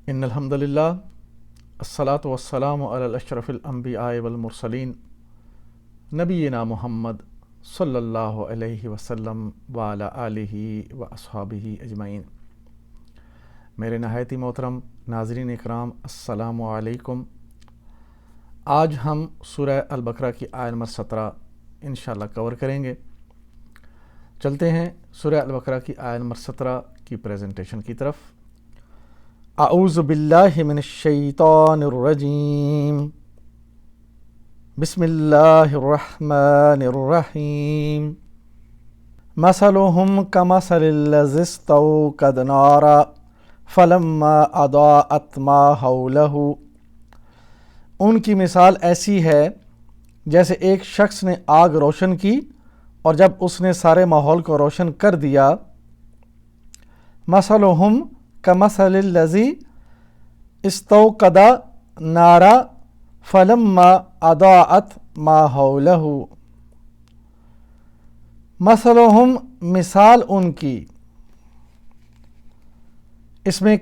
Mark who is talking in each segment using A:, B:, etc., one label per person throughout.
A: ان الحمد للہ الصلاۃ والسلام علی اشرف الانبیاء والمرسلین نبینا محمد صلی اللہ علیہ وسلم وعلی آلہ واصحابہ اجمعین۔ میرے نہایت ہی محترم ناظرین اکرام، السلام علیکم۔ آج ہم سورہ البقرہ کی آیت نمبر 17 انشاءاللہ کور کریں گے۔ چلتے ہیں سورہ البقرہ کی آیت نمبر 17 کی پریزنٹیشن کی طرف۔ اعوذ باللہ من الشیطان الرجیم، بسم اللہ الرحمن الرحیم۔ مثلهم كمثل الذي استوقد نارا فلما اضاءت ما حوله۔ ان کی مثال ایسی ہے جیسے ایک شخص نے آگ روشن کی اور جب اس نے سارے ماحول کو روشن کر دیا۔ مثلهم كمثل الذي استوقد نارا فلما اضاءت ما حوله۔ مثلهم مثال ان کی، اس میں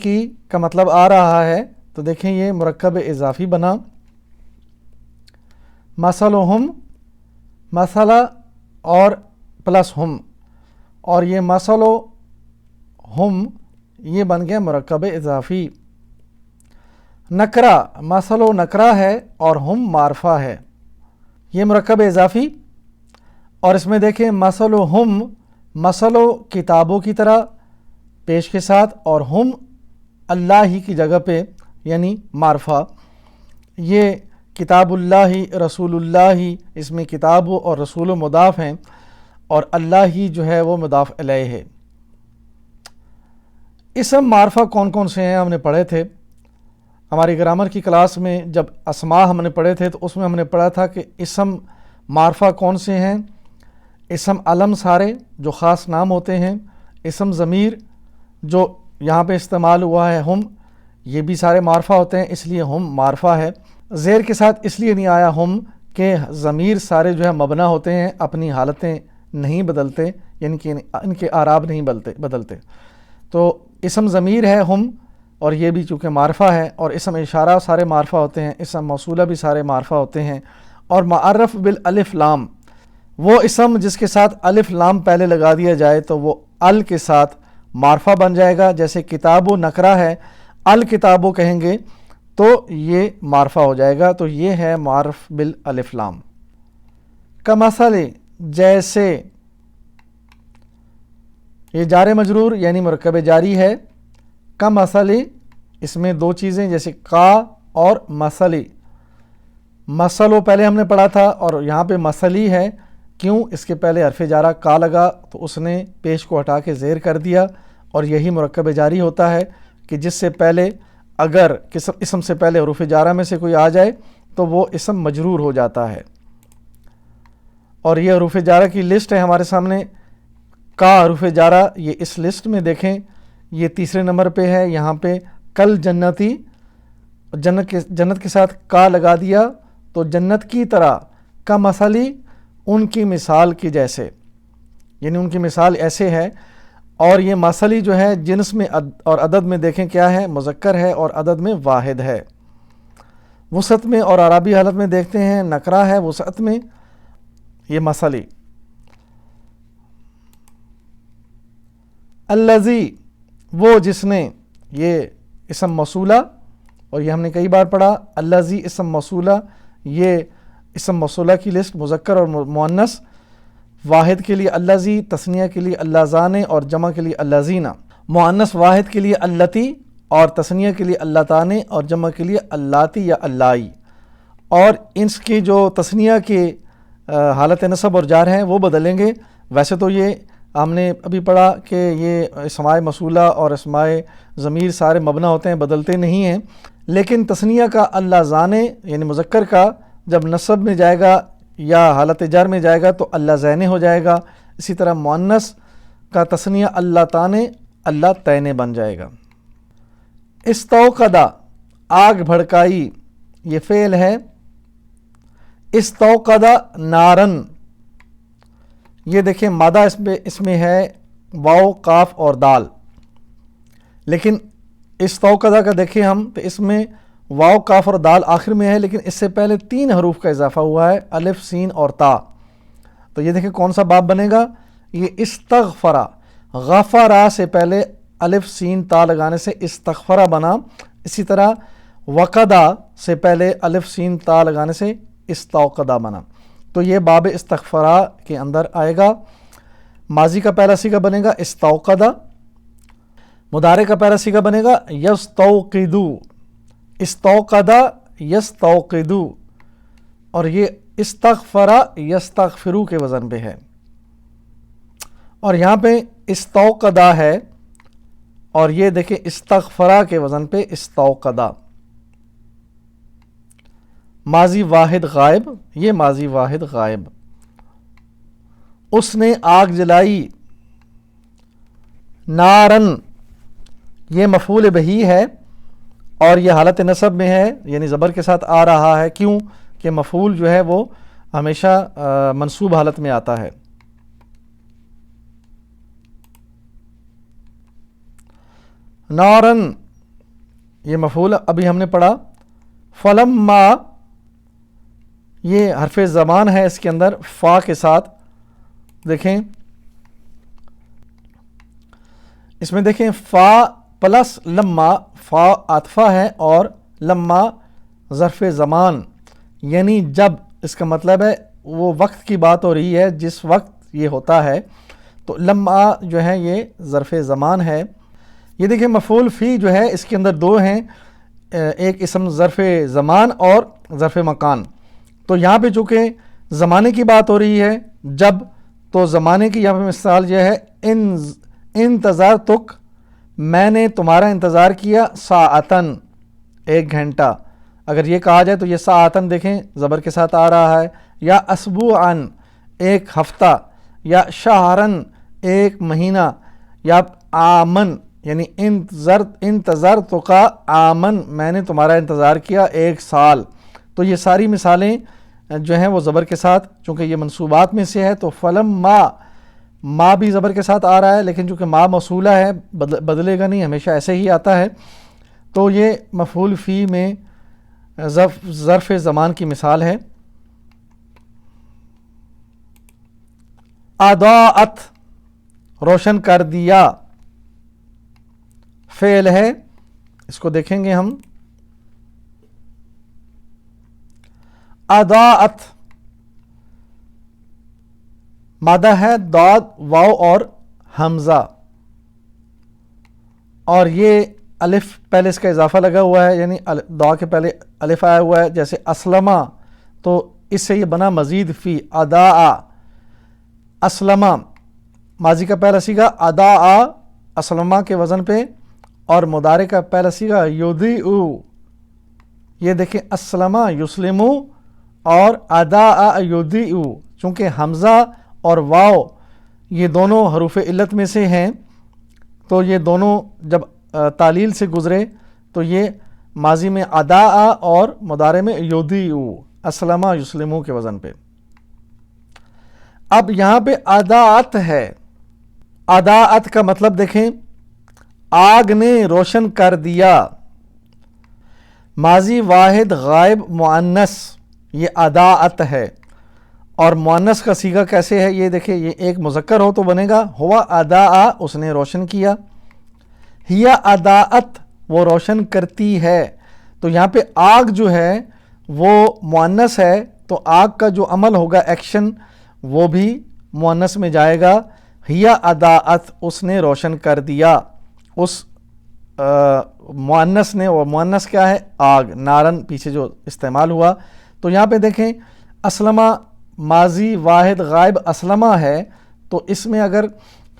A: کی مطلب آ رہا ہے تو دیکھیں یہ مرکب اضافی بنا۔ مثلهم مثلا اور پلس ہم، اور یہ مثلو ہم یہ بن گیا مرکب اضافی۔ نکرہ مثلو نکرہ ہے اور ہم معرفہ ہے، یہ مرکب اضافی۔ اور اس میں دیکھیں مثلو ہم، مثلو کتابوں کی طرح پیش کے ساتھ، اور ہم اللہ ہی کی جگہ پہ یعنی معرفہ۔ یہ کتاب اللہ رسول اللہ، اس میں کتاب اور رسول مضاف ہیں اور اللہ ہی جو ہے وہ مضاف الیہ ہے۔ اسم معرفہ کون کون سے ہیں ہم نے پڑھے تھے ہماری گرامر کی کلاس میں۔ جب اسماء ہم نے پڑھے تھے تو اس میں ہم نے پڑھا تھا کہ اسم معرفہ کون سے ہیں۔ اسم علم سارے جو خاص نام ہوتے ہیں، اسم ضمیر جو یہاں پہ استعمال ہوا ہے ہم، یہ بھی سارے معرفہ ہوتے ہیں، اس لیے ہم معرفہ ہے۔ زیر کے ساتھ اس لیے نہیں آیا ہم کہ ضمیر سارے جو ہے مبنا ہوتے ہیں، اپنی حالتیں نہیں بدلتے، یعنی کہ ان کے اعراب نہیں بدلتے۔ تو اسم ضمیر ہے ہم، اور یہ بھی چونکہ معرفہ ہے، اور اسم اشارہ سارے معرفہ ہوتے ہیں، اسم موصولہ بھی سارے معرفہ ہوتے ہیں۔ اور معرف بالالف لام، وہ اسم جس کے ساتھ الف لام پہلے لگا دیا جائے تو وہ ال کے ساتھ معرفہ بن جائے گا۔ جیسے کتاب و نکرہ ہے، الکتابو کہیں گے تو یہ معرفہ ہو جائے گا، تو یہ ہے معرف بالالف لام۔ کمثل جیسے، یہ جار مجرور یعنی مرکب جاری ہے۔ کمثل اس میں دو چیزیں جیسے کا اور مثلی۔ مثلو پہلے ہم نے پڑھا تھا اور یہاں پہ مثلی ہے، کیوں؟ اس کے پہلے حرف جارہ کا لگا تو اس نے پیش کو ہٹا کے زیر کر دیا، اور یہی مرکب جاری ہوتا ہے کہ جس سے پہلے اگر اسم سے پہلے حروف جارہ میں سے کوئی آ جائے تو وہ اسم مجرور ہو جاتا ہے۔ اور یہ حروف جارہ کی لسٹ ہے ہمارے سامنے۔ کا حروف جارہ یہ اس لسٹ میں دیکھیں، یہ تیسرے نمبر پہ ہے۔ یہاں پہ کل جنتی، جنت کے ساتھ کا لگا دیا تو جنت کی طرح، کا مثلی ان کی مثال کی جیسے، یعنی ان کی مثال ایسے ہے۔ اور یہ مثلی جو ہے جنس میں اور عدد میں دیکھیں کیا ہے، مذکر ہے اور عدد میں واحد ہے۔ وسعت میں اور اعرابی حالت میں دیکھتے ہیں نکرہ ہے، وسعت میں یہ مثلی۔ الذی وہ جس نے، یہ اسم موصولہ، اور یہ ہم نے کئی بار پڑھا۔ الذی اسم موصولہ، یہ اسم موصولہ کی لسٹ مذکر اور مؤنث۔ واحد کے لیے الذی، تثنیہ کے لیے اللذان اور جمع کے لیے اللذین۔ مؤنث واحد کے لیے اللتی اور تثنیہ کے لیے اللتان اور جمع کے لیے اللاتی یا اللائی۔ اور اس کی جو تثنیہ کے حالت نصب اور جار ہیں وہ بدلیں گے۔ ویسے تو یہ ہم نے ابھی پڑھا کہ یہ اسماء موصولہ اور اسماء ضمیر سارے مبنا ہوتے ہیں، بدلتے نہیں ہیں، لیکن تثنیہ کا اللذان یعنی مذکر کا جب نصب میں جائے گا یا حالت جر میں جائے گا تو اللہ زین ہو جائے گا۔ اسی طرح مؤنث کا تثنیہ اللہ تانے، اللہ تینے بن جائے گا۔ استوقدہ آگ بھڑکائی، یہ فعل ہے۔ استوقدہ نارن، یہ دیکھیں مادہ اس میں ہے واو، قاف اور دال، لیکن استوقدہ کا دیکھیں ہم تو اس میں واو کاف اور دال آخر میں ہے، لیکن اس سے پہلے 3 حروف کا اضافہ ہوا ہے، الف سین اور تا. تو یہ دیکھیں کون سا باب بنے گا، یہ استغفرا. غفرا سے پہلے الف سین تا لگانے سے استغفرا بنا. اسی طرح وقدا سے پہلے الف سین تا لگانے سے استوقدہ بنا. تو یہ باب استغفرا کے اندر آئے گا. ماضی کا پہلا صیغہ بنے گا استوقدہ، مضارع کا پہلا صیغہ بنے گا یستوقدو. استوقدہ یستوقدو، اور یہ استغفرا یستغفرو کے وزن پہ ہے. اور یہاں پہ استوقدہ ہے، اور یہ دیکھیں استغفرا کے وزن پہ استوقدہ. ماضی واحد غائب، یہ ماضی واحد غائب. اس نے آگ جلائی. نارن یہ مفعول بہی ہے، اور یہ حالت نصب میں ہے، یعنی زبر کے ساتھ آ رہا ہے. کیوں کہ مفعول جو ہے وہ ہمیشہ منصوب حالت میں آتا ہے. نارن یہ مفعول ابھی ہم نے پڑھا. فلما یہ حرف زمان ہے اس کے اندر فا کے ساتھ. دیکھیں اس میں دیکھیں فا پلس لما، فا عاطفہ ہے اور لما ظرف زمان، یعنی جب. اس کا مطلب ہے وہ وقت کی بات ہو رہی ہے جس وقت یہ ہوتا ہے. تو لما جو ہے یہ ظرف زمان ہے. یہ دیکھیں مفعول فی جو ہے اس کے اندر 2 ہیں، ایک اسم ظرف زمان اور ظرف مکان. تو یہاں پہ چونکہ زمانے کی بات ہو رہی ہے جب، تو زمانے کی یہاں پہ مثال یہ ہے انتظار تک، میں نے تمہارا انتظار کیا، ساعتن 1 گھنٹہ. اگر یہ کہا جائے تو یہ ساعتن دیکھیں زبر کے ساتھ آ رہا ہے. یا اسبوعن 1 ہفتہ، یا شہرن 1 مہینہ، یا آمن یعنی انتظر تو کا آمن، میں نے تمہارا انتظار کیا 1 سال. تو یہ ساری مثالیں جو ہیں وہ زبر کے ساتھ، چونکہ یہ منصوبات میں سے ہے تو فلم ما بھی زبر کے ساتھ آ رہا ہے، لیکن چونکہ ما موصولہ ہے بدلے گا نہیں، ہمیشہ ایسے ہی آتا ہے. تو یہ مفعول فی میں ظرف زمان کی مثال ہے. اضاءت روشن کر دیا فعل ہے، اس کو دیکھیں گے ہم. اضاءت مادہ ہے داد واو اور حمزہ، اور یہ الف پہلے اس کا اضافہ لگا ہوا ہے، یعنی دا کے پہلے الف آیا ہوا ہے. جیسے اسلمہ تو اس سے یہ بنا مزید فی. ادا اسلمہ ماضی کا پہلا صیغہ ادا اسلمہ کے وزن پہ، اور مضارع کا پہلا صیغہ یضیء. یہ دیکھیں اسلمہ یسلمو اور ادا یضیء، چونکہ حمزہ اور واو یہ دونوں حروف علت میں سے ہیں، تو یہ دونوں جب تعلیل سے گزرے تو یہ ماضی میں ادا اور مضارع میں یضیء، اسلمہ یسلمو کے وزن پہ. اب یہاں پہ اضاءت ہے. اضاءت کا مطلب دیکھیں آگ نے روشن کر دیا. ماضی واحد غائب مؤنث یہ اضاءت ہے، اور مؤنث کا صیغہ کیسے ہے یہ دیکھیں. یہ ایک مذکر ہو تو بنے گا ہوا اضاء، اس نے روشن کیا. ہی اضاءت وہ روشن کرتی ہے. تو یہاں پہ آگ جو ہے وہ مؤنث ہے، تو آگ کا جو عمل ہوگا ایکشن وہ بھی مؤنث میں جائے گا. ہی اضاءت اس نے روشن کر دیا اس مؤنث نے، اور مؤنث کیا ہے آگ، نارن پیچھے جو استعمال ہوا. تو یہاں پہ دیکھیں اسلمہ ماضی واحد غائب اسلمہ ہے، تو اس میں اگر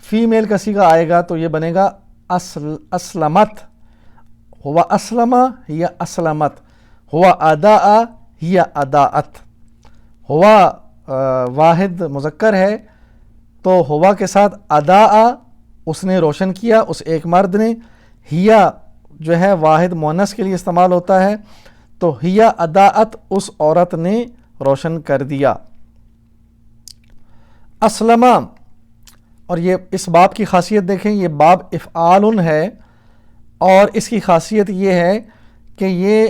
A: فیمیل کا صیغہ آئے گا تو یہ بنے گا اسلمت. ہوا اسلمہ ہی اسلمت، ہوا اضاء ہی اضاءت. ہوا واحد مذکر ہے تو ہوا کے ساتھ اضاء اس نے روشن کیا، اس ایک مرد نے. ہیا جو ہے واحد مؤنث کے لیے استعمال ہوتا ہے، تو ہیا اضاءت اس عورت نے روشن کر دیا. اسلمہ، اور یہ اس باب کی خاصیت دیکھیں، یہ باب افعال ہے، اور اس کی خاصیت یہ ہے کہ یہ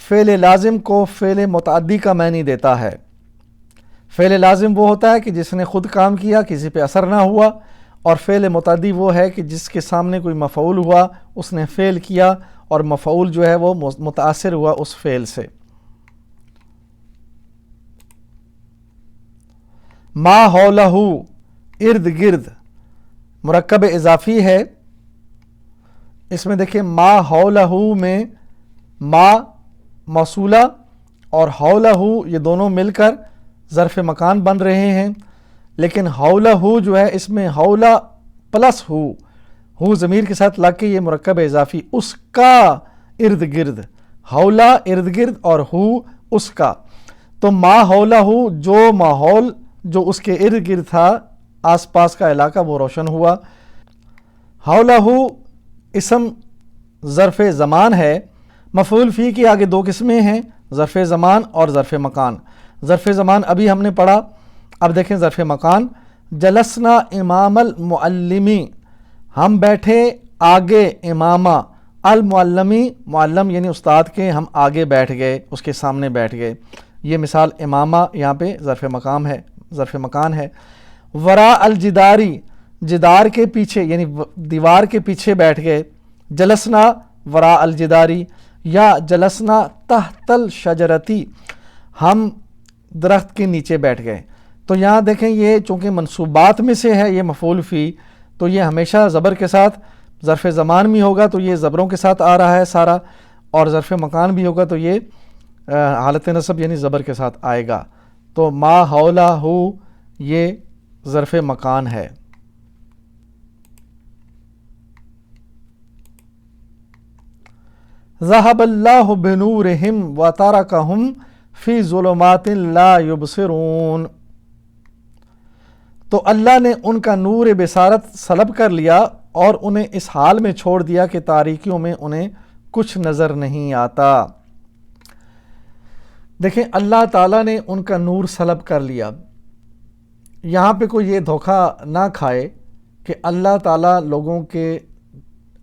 A: فعل لازم کو فعل متعدی کا معنی دیتا ہے۔ فعل لازم وہ ہوتا ہے کہ جس نے خود کام کیا، کسی پہ اثر نہ ہوا، اور فعل متعدی وہ ہے کہ جس کے سامنے کوئی مفعول ہوا، اس نے فعل کیا اور مفعول جو ہے وہ متاثر ہوا اس فعل سے۔ ما حولہ، ارد گرد، مرکب اضافی ہے۔ اس میں دیکھیں ما حولہ میں ما موصولہ اور حولہ یہ دونوں مل کر ظرف مکان بن رہے ہیں، لیکن حولہ جو ہے اس میں حولہ پلس ہو ضمیر کے ساتھ لگ کے یہ مرکب اضافی، اس کا ارد گرد، حولہ ارد گرد اور ہو اس کا، تو ما حولہ جو ماحول جو اس کے ارد گرد تھا، آس پاس کا علاقہ، وہ روشن ہوا۔ حولہ اسم ظرف زمان ہے۔ مفعول فی کی آگے دو قسمیں ہیں، ظرف زمان اور ظرف مکان۔ ظرف زمان ابھی ہم نے پڑھا، اب دیکھیں ظرف مکان۔ جلسنا امام المعلمی، ہم بیٹھے آگے امامہ، المعلمی، معلم یعنی استاد کے، ہم آگے بیٹھ گئے، اس کے سامنے بیٹھ گئے۔ یہ مثال امامہ یہاں پہ ظرف مقام ہے، ظرف مکان ہے۔ وراء الجداری، جدار کے پیچھے یعنی دیوار کے پیچھے بیٹھ گئے، جلسنا وراء الجداری، یا جلسنا تحت الشجرتی، ہم درخت کے نیچے بیٹھ گئے۔ تو یہاں دیکھیں یہ چونکہ منصوبات میں سے ہے، یہ مفعول فی، تو یہ ہمیشہ زبر کے ساتھ، ظرف زمان بھی ہوگا تو یہ زبروں کے ساتھ آ رہا ہے سارا، اور ظرف مکان بھی ہوگا تو یہ حالت نصب یعنی زبر کے ساتھ آئے گا۔ تو ما حولہ یہ ظرف مکان ہے۔ ذہب اللہ بنورہم وترکہم فی ظلمات لا یبصرون، تو اللہ نے ان کا نور بصارت سلب کر لیا اور انہیں اس حال میں چھوڑ دیا کہ تاریکیوں میں انہیں کچھ نظر نہیں آتا۔ دیکھیں اللہ تعالیٰ نے ان کا نور سلب کر لیا۔ یہاں پہ کوئی یہ دھوکہ نہ کھائے کہ اللہ تعالیٰ لوگوں کے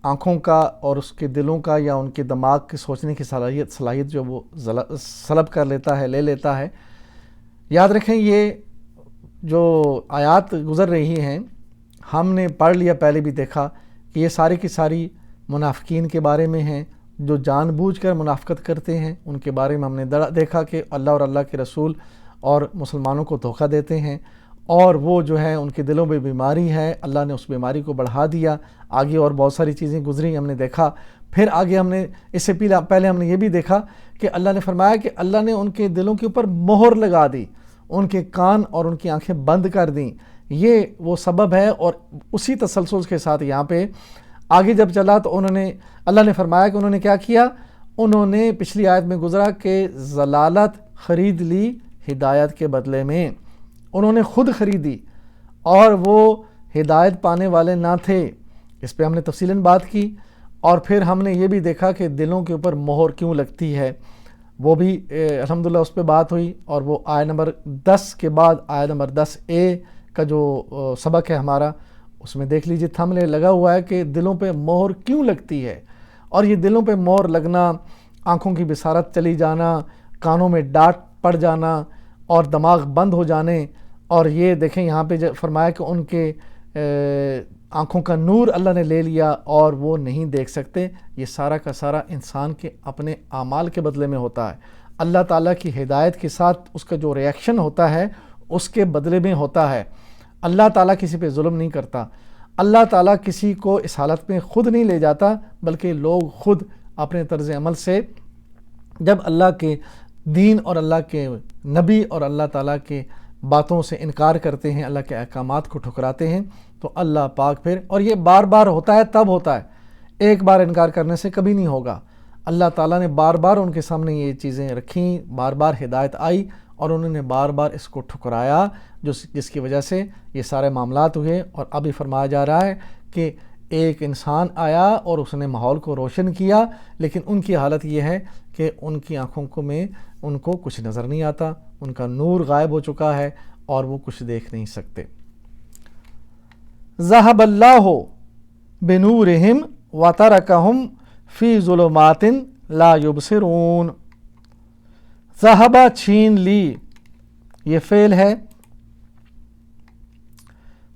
A: آنکھوں کا اور اس کے دلوں کا یا ان کے دماغ کی سوچنے کی صلاحیت جو وہ سلب کر لیتا ہے، لے لیتا ہے۔ یاد رکھیں یہ جو آیات گزر رہی ہیں، ہم نے پڑھ لیا، پہلے بھی دیکھا کہ یہ ساری کی ساری منافقین کے بارے میں ہیں، جو جان بوجھ کر منافقت کرتے ہیں۔ ان کے بارے میں ہم نے دیکھا کہ اللہ اور اللہ کے رسول اور مسلمانوں کو دھوکہ دیتے ہیں، اور وہ جو ہے ان کے دلوں میں بیماری ہے، اللہ نے اس بیماری کو بڑھا دیا۔ آگے اور بہت ساری چیزیں گزری ہم نے دیکھا۔ پھر آگے ہم نے اس سے پہلے ہم نے یہ بھی دیکھا کہ اللہ نے فرمایا کہ اللہ نے ان کے دلوں کے اوپر مہر لگا دی، ان کے کان اور ان کی آنکھیں بند کر دیں۔ یہ وہ سبب ہے، اور اسی تسلسل کے ساتھ یہاں پہ آگے جب چلا تو اللہ نے فرمایا کہ انہوں نے کیا کیا، انہوں نے پچھلی آیت میں گزرا کہ ضلالت خرید لی ہدایت کے بدلے میں، انہوں نے خود خریدی اور وہ ہدایت پانے والے نہ تھے۔ اس پہ ہم نے تفصیلاً بات کی، اور پھر ہم نے یہ بھی دیکھا کہ دلوں کے اوپر مہر کیوں لگتی ہے، وہ بھی الحمدللہ اس پہ بات ہوئی۔ اور وہ آیت نمبر 10 کے بعد آیت نمبر 10A کا جو سبق ہے ہمارا، اس میں دیکھ لیجئے تھم نے لگا ہوا ہے کہ دلوں پہ مہر کیوں لگتی ہے، اور یہ دلوں پہ مہر لگنا، آنکھوں کی بصارت چلی جانا، کانوں میں ڈاٹ پڑ جانا اور دماغ بند ہو جانے، اور یہ دیکھیں یہاں پہ فرمایا کہ ان کے آنکھوں کا نور اللہ نے لے لیا اور وہ نہیں دیکھ سکتے۔ یہ سارا کا سارا انسان کے اپنے اعمال کے بدلے میں ہوتا ہے۔ اللہ تعالیٰ کی ہدایت کے ساتھ اس کا جو ریاکشن ہوتا ہے اس کے بدلے میں ہوتا ہے۔ اللہ تعالیٰ کسی پہ ظلم نہیں کرتا، اللہ تعالیٰ کسی کو اس حالت میں خود نہیں لے جاتا، بلکہ لوگ خود اپنے طرز عمل سے جب اللہ کے دین اور اللہ کے نبی اور اللہ تعالیٰ کے باتوں سے انکار کرتے ہیں، اللہ کے احکامات کو ٹھکراتے ہیں، تو اللہ پاک پھر، اور یہ بار بار ہوتا ہے، تب ہوتا ہے، ایک بار انکار کرنے سے کبھی نہیں ہوگا۔ اللہ تعالیٰ نے بار بار ان کے سامنے یہ چیزیں رکھیں، بار بار ہدایت آئی اور انہوں نے بار بار اس کو ٹھکرایا، جس کی وجہ سے یہ سارے معاملات ہوئے۔ اور ابھی فرمایا جا رہا ہے کہ ایک انسان آیا اور اس نے ماحول کو روشن کیا، لیکن ان کی حالت یہ ہے کہ ان کی آنکھوں میں ان کو کچھ نظر نہیں آتا، ان کا نور غائب ہو چکا ہے اور وہ کچھ دیکھ نہیں سکتے۔ ذہب اللہ بنورہم وترکہم فی ظلمات لا یبصرون. ذہبا چھین لی، یہ فعل ہے.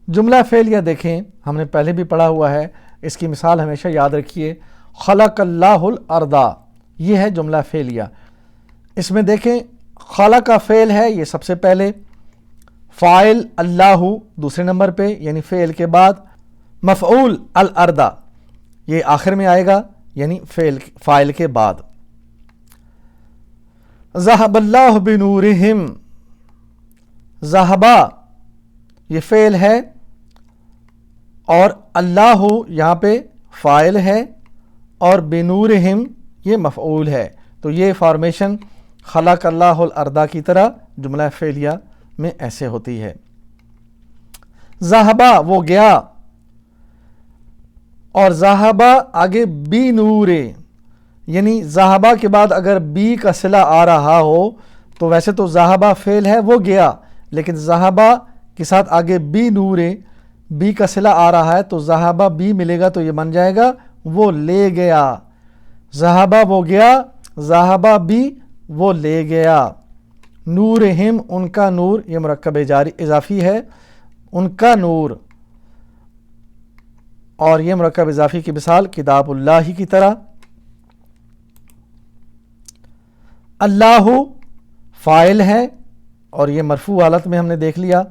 A: جملہ فعلیہ دیکھیں، ہم نے پہلے بھی پڑھا ہوا ہے، اس کی مثال ہمیشہ یاد رکھیے. خلق اللہ الارض، یہ ہے جملہ فعلیہ. اس میں دیکھیں خلق کا فعل ہے، یہ سب سے پہلے. فاعل اللہ دوسرے نمبر پہ، یعنی فعل کے بعد. مفعول الارض یہ آخر میں آئے گا، یعنی فاعل کے بعد. ذہب اللہ بنورہم، ذہبا یہ فعل ہے اور اللہ یہاں پہ فاعل ہے اور بنورہم یہ مفعول ہے. تو یہ فارمیشن خلق اللہ الارض کی طرح جملہ فعلیہ میں ایسے ہوتی ہے. ذہبا وہ گیا، اور ذہبا آگے بی نور، یعنی ذہبا کے بعد اگر بی کا صلہ آ رہا ہو تو ویسے تو ذہبا فعل ہے وہ گیا، لیکن ذہبا کے ساتھ آگے بی نور، بی کا صلہ آ رہا ہے تو ذہبا بی ملے گا تو یہ بن جائے گا وہ لے گیا. ذہبا وہ گیا، ذہبا بی وہ لے گیا. نورہم ان کا نور، یہ مرکب جاری اضافی ہے، ان کا نور. اور یہ مرکب اضافی کی مثال کتاب اللہ کی طرح. اللہ فاعل ہے اور یہ مرفوع حالت میں ہم نے دیکھ لیا.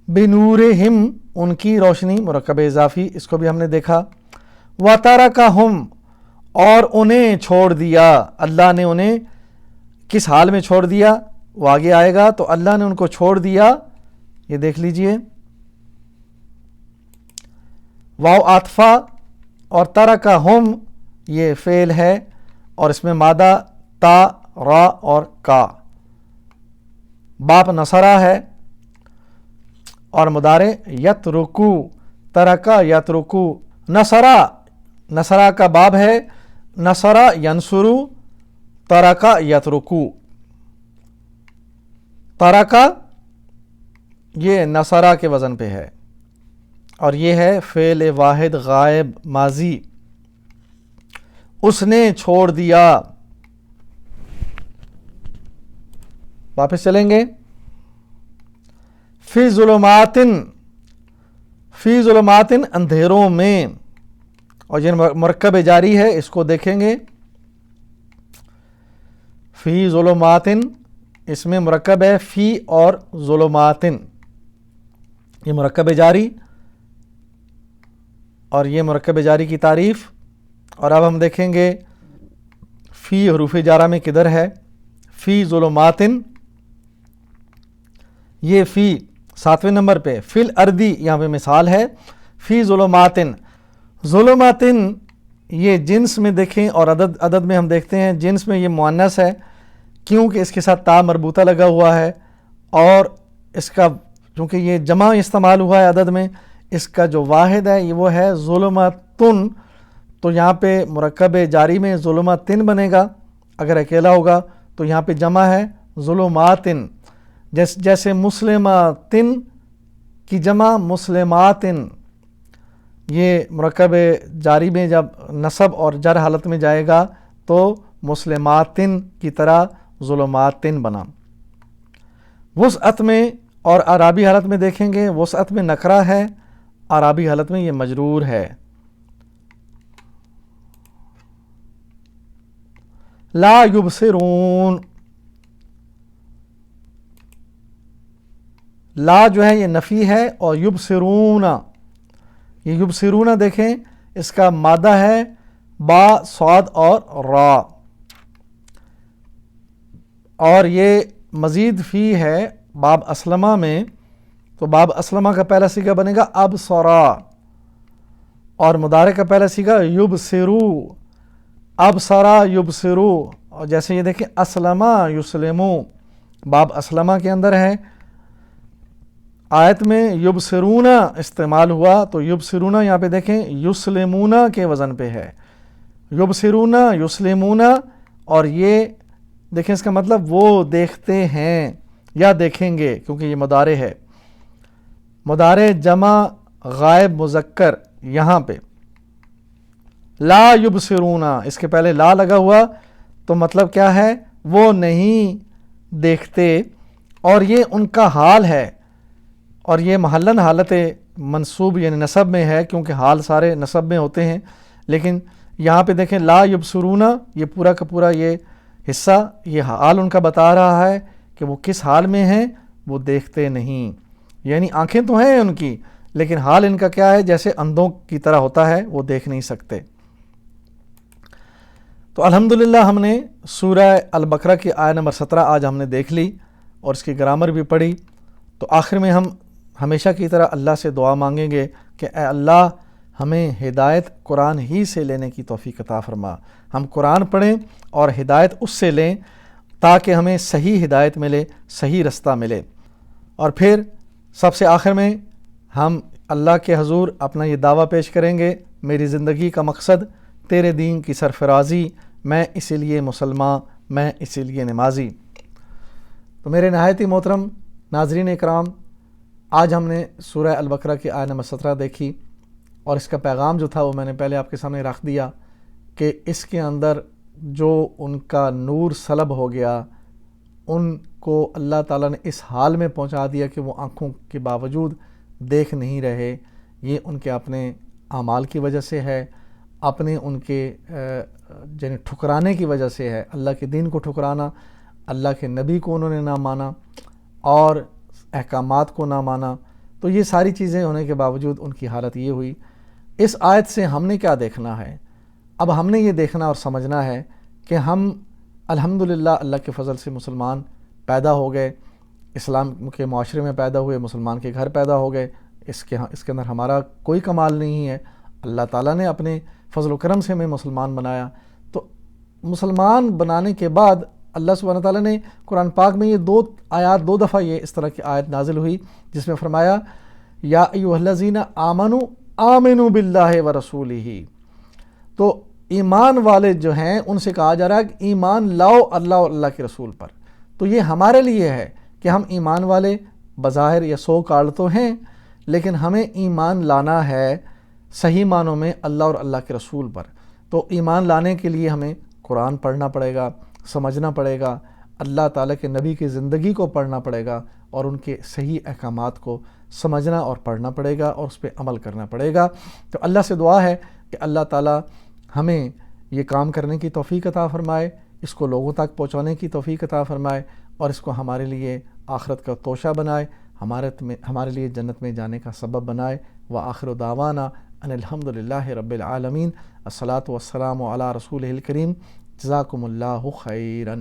A: بنورہم ان کی روشنی، مرکب اضافی، اس کو بھی ہم نے دیکھا. وترکہم اور انہیں چھوڑ دیا، اللہ نے انہیں کس حال میں چھوڑ دیا وہ آگے آئے گا. تو اللہ نے ان کو چھوڑ دیا، یہ دیکھ لیجئے. واو عاطفہ، اور ترکہم یہ فعل ہے اور اس میں مادہ تا را اور کا. باپ نصرہ ہے اور مضارع یترکو، ترکا یترکو. نصرہ کا باب ہے، نصرہ ینصرو، ترکا یترکو. ترکا یہ نصرہ کے وزن پہ ہے اور یہ ہے فعل واحد غائب ماضی. اس نے چھوڑ دیا. واپس چلیں گے. فی ظلماتن، فی ظلماتن اندھیروں میں، اور یہ مرکب جاری ہے، اس کو دیکھیں گے. فی ظلماتن اس میں مرکب ہے فی اور ظلماتن، یہ مرکب جاری اور یہ مرکب جاری کی تعریف. اور اب ہم دیکھیں گے فی حروف جارہ میں کدھر ہے. فی ظلماتن، یہ فی 7ویں نمبر پہ. فی الارضی یہاں پہ مثال ہے. فی ظلماتن، ظلماتن یہ جنس میں دیکھیں اور عدد میں ہم دیکھتے ہیں جنس میں یہ مؤنث ہے کیونکہ اس کے ساتھ تا مربوطہ لگا ہوا ہے، اور اس کا چونکہ یہ جمع استعمال ہوا ہے عدد میں، اس کا جو واحد ہے یہ وہ ہے ظلماتن. تو یہاں پہ مرکب جاری میں ظلماتن بنے گا. اگر اکیلا ہوگا تو یہاں پہ جمع ہے ظلماتن. جیسے مسلماتن کی جمع مسلماتن. یہ مرکب جاری میں جب نصب اور جر حالت میں جائے گا تو مسلماتن کی طرح ظلماتن بنا. وسعت میں اور اعرابی حالت میں دیکھیں گے. وسعت میں نکرہ ہے، اعرابی حالت میں یہ مجرور ہے. لا یبصرون، لا جو ہے یہ نفی ہے، اور یبصرون، یہ یبصرون دیکھیں اس کا مادہ ہے با صاد اور را، اور یہ مزید فی ہے باب اسلمہ میں. تو باب اسلمہ کا پہلا صیغہ بنے گا ابصرا، اور مضارع کا پہلا صیغہ یبصرو، ابصرا یبصرو. اور جیسے یہ دیکھیں اسلمہ یسلمو، باب اسلمہ کے اندر ہے. آیت میں یبصرون استعمال ہوا تو یبصرون یہاں پہ دیکھیں یسلمون کے وزن پہ ہے. یبصرون یسلمون، اور یہ دیکھیں اس کا مطلب وہ دیکھتے ہیں یا دیکھیں گے، کیونکہ یہ مضارع ہے. مضارع جمع غائب مذکر، یہاں پہ لا یبصرون، اس کے پہلے لا لگا ہوا تو مطلب کیا ہے؟ وہ نہیں دیکھتے، اور یہ ان کا حال ہے، اور یہ محلن حالت منصوب یعنی نصب میں ہے، کیونکہ حال سارے نصب میں ہوتے ہیں، لیکن یہاں پہ دیکھیں لا یبصرون، یہ پورا کا پورا یہ حصہ یہ حال ان کا بتا رہا ہے کہ وہ کس حال میں ہیں، وہ دیکھتے نہیں، یعنی آنکھیں تو ہیں ان کی لیکن حال ان کا کیا ہے؟ جیسے اندھوں کی طرح ہوتا ہے، وہ دیکھ نہیں سکتے۔ تو الحمدللہ ہم نے سورہ البقرہ کی آیت نمبر 17 آج ہم نے دیکھ لی اور اس کی گرامر بھی پڑھی۔ تو آخر میں ہم ہمیشہ کی طرح اللہ سے دعا مانگیں گے کہ اے اللہ ہمیں ہدایت قرآن ہی سے لینے کی توفیق عطا فرما، ہم قرآن پڑھیں اور ہدایت اس سے لیں تاکہ ہمیں صحیح ہدایت ملے، صحیح رستہ ملے۔ اور پھر سب سے آخر میں ہم اللہ کے حضور اپنا یہ دعویٰ پیش کریں گے، میری زندگی کا مقصد تیرے دین کی سرفرازی، میں اسی لیے مسلمان، میں اسی لیے نمازی۔ تو میرے نہایت ہی محترم ناظرین اکرام، آج ہم نے سورہ البقرہ کی آیت نمبر 17 دیکھی، اور اس کا پیغام جو تھا وہ میں نے پہلے آپ کے سامنے رکھ دیا کہ اس کے اندر جو ان کا نور سلب ہو گیا، ان کو اللہ تعالیٰ نے اس حال میں پہنچا دیا کہ وہ آنکھوں کے باوجود دیکھ نہیں رہے، یہ ان کے اپنے اعمال کی وجہ سے ہے، اپنے ان کے یعنی ٹھکرانے کی وجہ سے ہے، اللہ کے دین کو ٹھکرانا، اللہ کے نبی کو انہوں نے نہ مانا اور احکامات کو نہ مانا۔ تو یہ ساری چیزیں ہونے کے باوجود ان کی حالت یہ ہوئی۔ اس آیت سے ہم نے کیا دیکھنا ہے؟ اب ہم نے یہ دیکھنا اور سمجھنا ہے کہ ہم الحمدللہ اللہ کے فضل سے مسلمان پیدا ہو گئے، اسلام کے معاشرے میں پیدا ہوئے، مسلمان کے گھر پیدا ہو گئے، اس کے اندر ہمارا کوئی کمال نہیں ہے، اللہ تعالیٰ نے اپنے فضل و کرم سے ہمیں مسلمان بنایا۔ تو مسلمان بنانے کے بعد اللہ سبحانہ تعالیٰ نے قرآن پاک میں یہ دو دفعہ یہ اس طرح کی آیت نازل ہوئی جس میں فرمایا یا ایھا الذین آمنوا آمنوا باللہ ورسولہ۔ تو ایمان والے جو ہیں ان سے کہا جا رہا ہے کہ ایمان لاؤ اللہ اور اللہ کے رسول پر۔ تو یہ ہمارے لیے ہے کہ ہم ایمان والے بظاہر یا سو کال تو ہیں، لیکن ہمیں ایمان لانا ہے صحیح معنوں میں اللہ اور اللہ کے رسول پر۔ تو ایمان لانے کے لیے ہمیں قرآن پڑھنا پڑے گا، سمجھنا پڑے گا، اللہ تعالیٰ کے نبی کی زندگی کو پڑھنا پڑے گا اور ان کے صحیح احکامات کو سمجھنا اور پڑھنا پڑے گا اور اس پہ عمل کرنا پڑے گا۔ تو اللہ سے دعا ہے کہ اللہ تعالیٰ ہمیں یہ کام کرنے کی توفیق عطا فرمائے، اس کو لوگوں تک پہنچانے کی توفیق عطا فرمائے اور اس کو ہمارے لیے آخرت کا توشہ بنائے، ہمارے لیے جنت میں جانے کا سبب بنائے۔ وآخر دعوانا ان الحمدللہ رب العالمین، الصلاۃ والسلام علی رسولہ الکریم، جزاکم اللہ خیرا۔